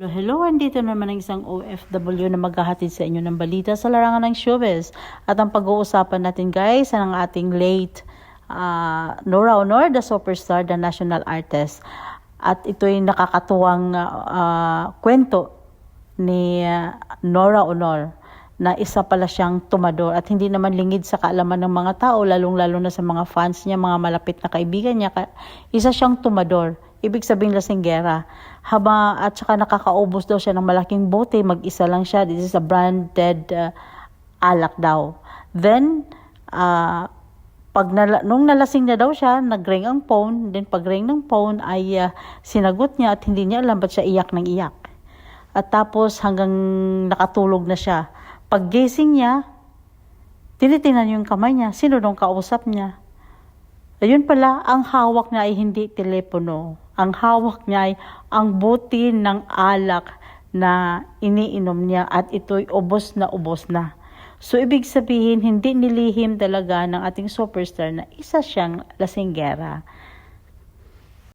Hello, andito naman ang isang OFW na maghahatid sa inyo ng balita sa larangan ng showbiz. At ang pag-uusapan natin guys, ang ating late Nora Aunor, the superstar, the national artist. At ito'y nakakatuwang kwento ni Nora Aunor na isa pala siyang tumador at hindi naman lingid sa kaalaman ng mga tao, lalong-lalo na sa mga fans niya, mga malapit na kaibigan niya. Isa siyang tumador. Ibig sabihin lasinggera. At saka nakakaubos daw siya ng malaking bote, mag-isa lang siya. This is a branded alak daw. Then, nung nalasing na daw siya, nag-ring ang phone. Then pag-ring ng phone ay sinagot niya at hindi niya alam ba't siya iyak ng iyak. At tapos hanggang nakatulog na siya. Paggising niya, tinitingnan yung kamay niya. Sino nung kausap niya? Ayun pala, ang hawak niya ay hindi telepono. Ang hawak niya ay ang buti ng alak na iniinom niya at ito'y ubos na ubos na. So, ibig sabihin, hindi nilihim talaga ng ating superstar na isa siyang lasinggera.